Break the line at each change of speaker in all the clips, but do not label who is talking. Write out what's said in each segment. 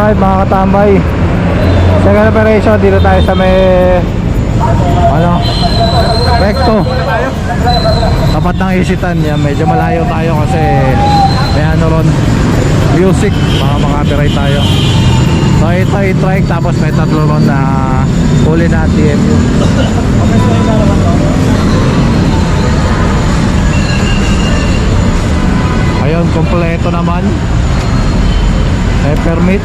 alright mga katambay, second operation dito tayo sa may Recto, tapat ng Isitan. Yan, medyo malayo tayo kasi may ron, music, baka maka-copyright tayo. So ito i-trike, tapos may tatlo ron na huli na TMU. Ayun, kompleto naman. Permit.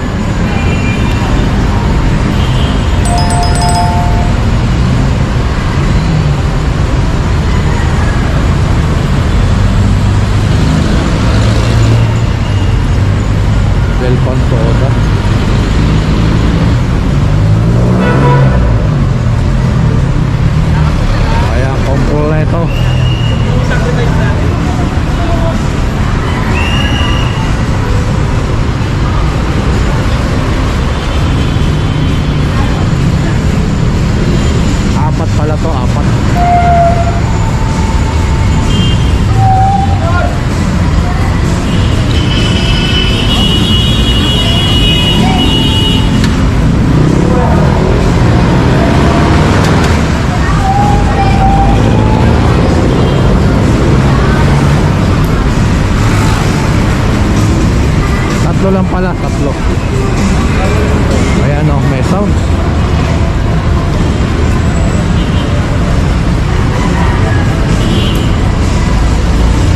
Welcome to Oda. Ayan, kompleto. Apat pala to, apat. Tatlo lang pala, tatlo. Ayan o, may sounds.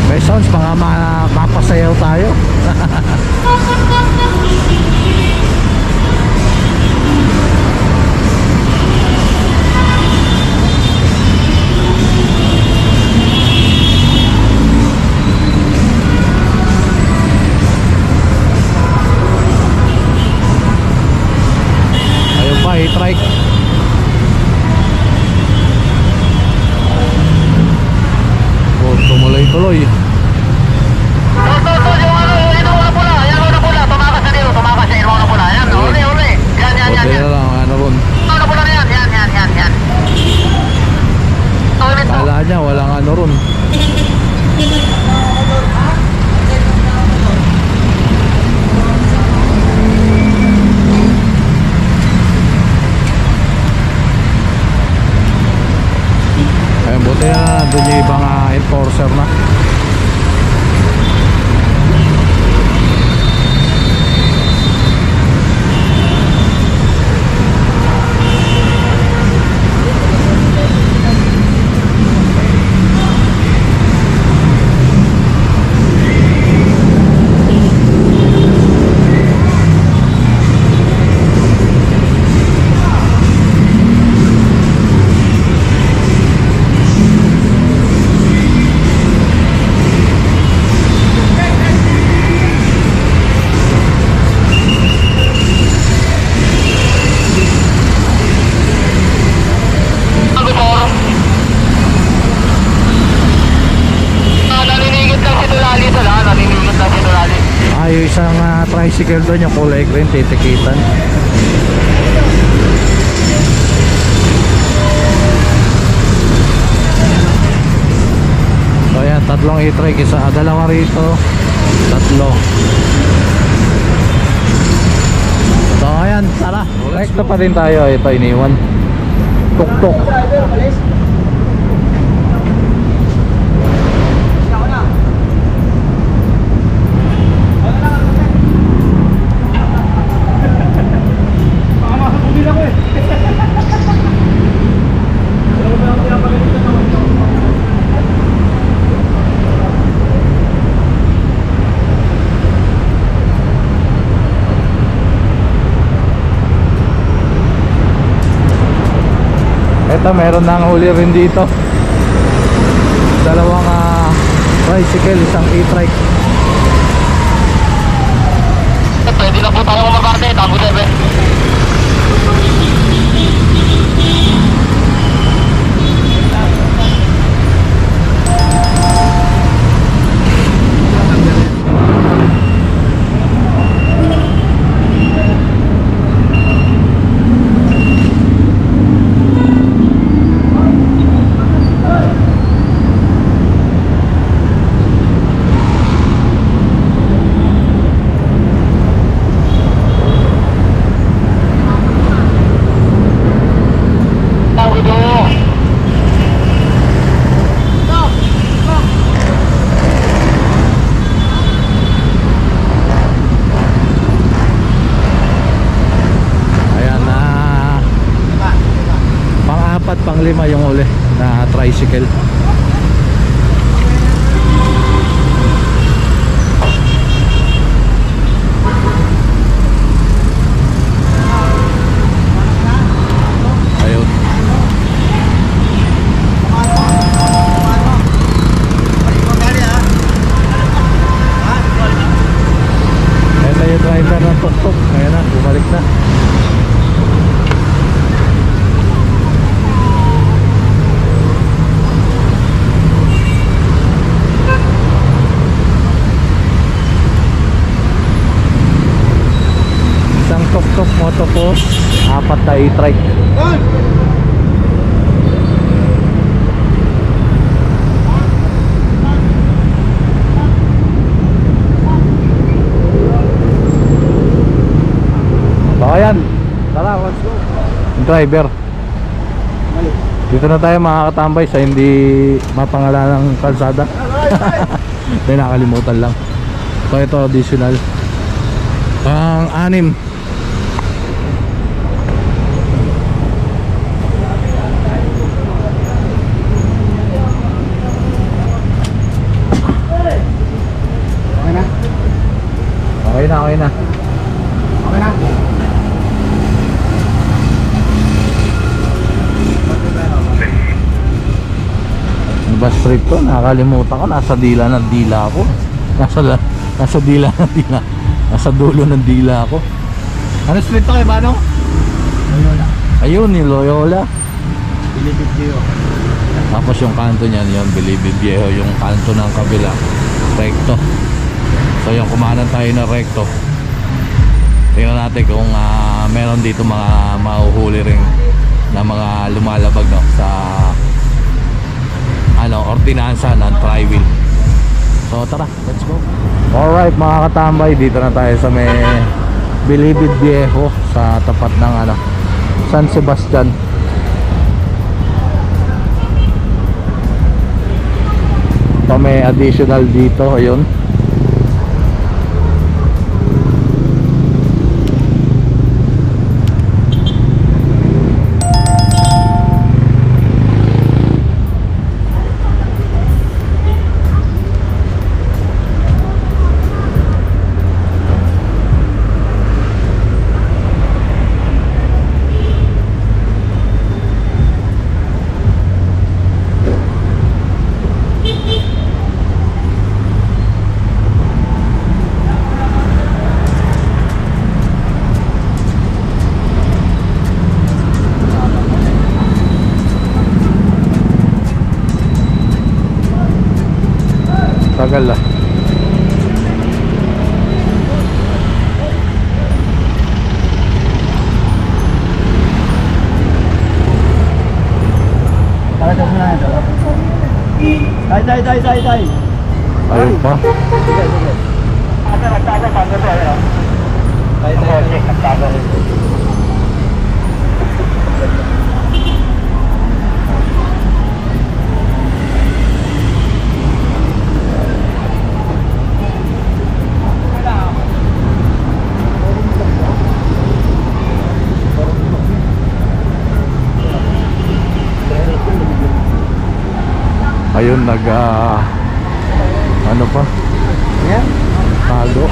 May sounds, mga mapasayaw tayo. Ayun pa, i-trike. Oh, tumuloy-tuloy. Kala niya walang ano ron. Ayun, buti na doon yung ibang enforcer na. Yung isang tricycle doon, yung kulay green, titikitan. So ayan, tatlong e-trike, dalawa rito, tatlo. So ayan, tara, rekto pa din tayo. Ito iniwan, tuk-tuk. Ito, meron nang huli rin dito. Dalawang tricycle, isang e-trike.
Pwede na po tayo magkarte, tabo debe.
pang-5 yung uli na tricycle. Ayun. Ito yung driver ng tuk-tuk. Ayan na, bumalik na. Isang tuk-tuk motocross, 4 na e-trike. Baka yan. Tara, let's go. Driver. Dito na tayo makakatambay sa hindi mapangalanang kalsada. May nakalimutan lang. So ito additional. Pang-6. Okay na. Okay na. Bus trip to, nakakalimutan ko, nasa dila ng dila ko. Nasa dila ng dila. Nasa dulo ng dila ko. Ano street to kay Manong? Loyola. Ayun, ni Loyola. Bilibid Viejo. Tapos yung kanto niyan, yun, Bilibid Viejo, yung kanto ng kabila. Recto. So yung kumanan tayo na recto. Tingnan natin kung meron dito mga mahuhuli rin na mga lumalabag, no, sa ordinansa ng tri-wheel. So tara, let's go. Alright mga katambay, dito na tayo sa may Bilibid Viejo, sa tapat ng San Sebastian. So may additional dito, ayun. Tagal ah.
Tay.
Ayun pa. Ayun, ano pa?
Yan.
Tago.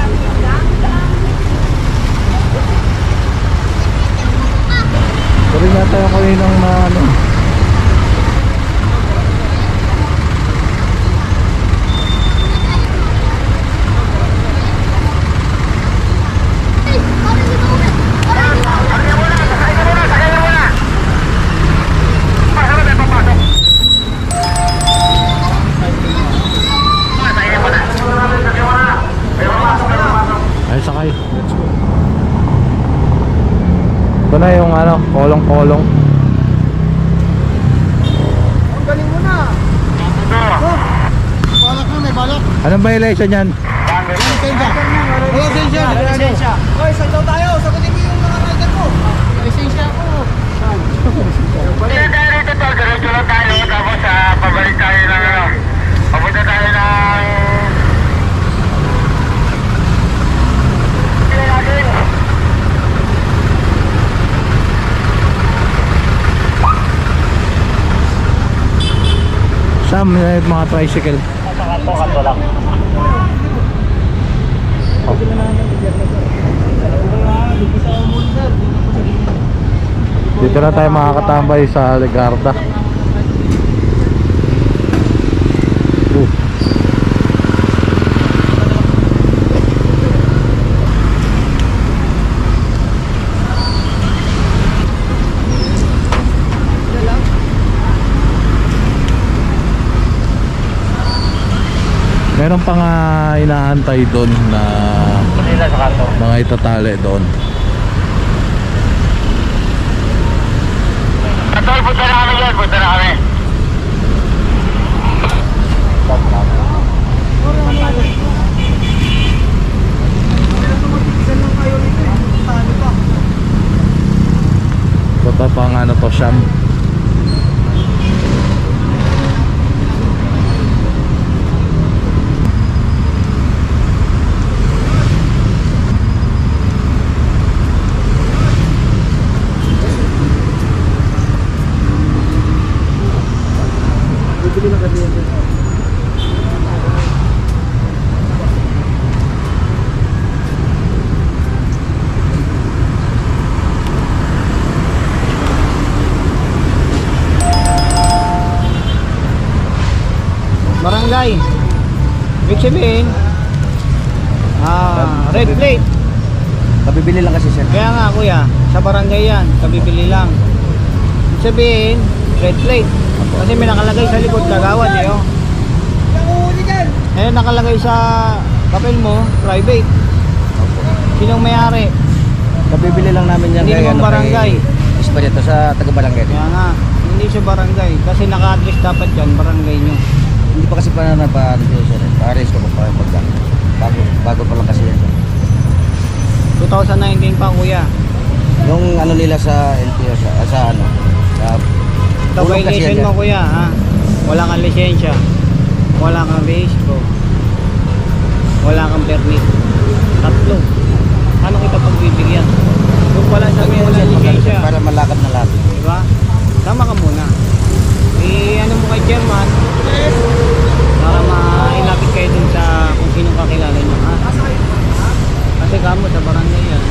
Pero nga tayo kaninang na ay sakay. Ito na yung kolong-kolong.
Ang galing mo na. Balak na, may balak.
Anong violation yan?
Lisensya. Wala lisensya. Hoy, saan daw tayo? Sagutin mo yung mga rider ko. Lisensya ako.
Hindi tayo rito to, diretso lang tayo. Tapos pabalik tayo ng papunta tayo ng
ma'am, yung mga tricycle.
Sa kanto lang.
Dito na tayo makakatambay sa Legarda. Meron pa nga inaantay doon na
Kanila sa kanto.
mga itatali doon.
Tol, punta na kami dyan. Punta na kami.
Ito pa nga ano to, Siam.
Barangay. Ibig sabihin, red plate.
Kabibili lang kasi sir.
Kaya nga kuya, sa barangay yan, kabibili lang. Ibig sabihin, red plate. Kasi may nakalagay sa likod, kagawad eh. Oh. Eh, nakalagay sa papel mo, private. Sinong may-ari?
Kabibili lang namin yan
Hindi naman barangay.
Isparito sa taga-barangay.
Kaya nga, hindi siya barangay. Kasi naka-address dapat yan, barangay nyo.
Hindi pa kasi pa na-paano dito sir. Pares ko pa pagka. Bago pa lang kasi yan sir.
2019 pa kuya.
Yung ano nila sa LTO sa ano. Sa
Ito
Tulong kasi
violation
yan,
mo kuya ha. Wala kang lisensya. Wala kang registro. Wala kang permit. Tatlo. Ano kita pagbibigyan? Kung pala sabi wala lisensya.
para malakad na lahat.
Diba? Tama ka muna. Ano mo kay chairman para mailapit kayo dun sa kung sino kakilala nyo ha. Kasi kamo sa barangay yan.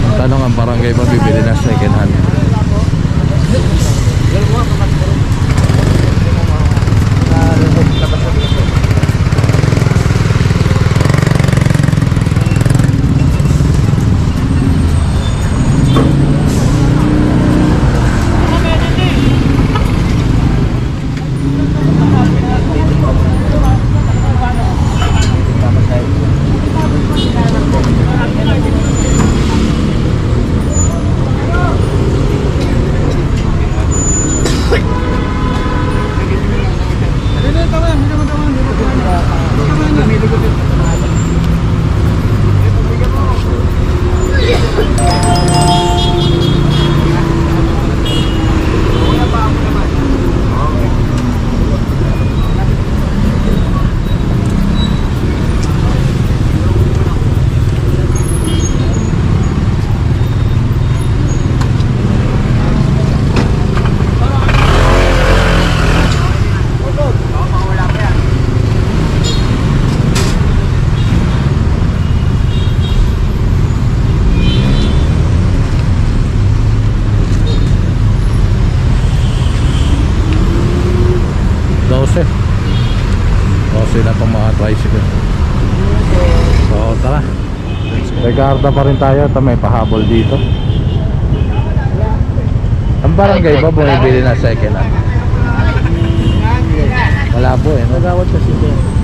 Ang tanong, ang barangay ba bibili na second hand? Kasi na itong mga tricycle. So tara, Legarda pa rin tayo. Ito may pahabol dito. Ang barangay ba bumibili na second hand? Wala po eh.
Nagawad kasi din.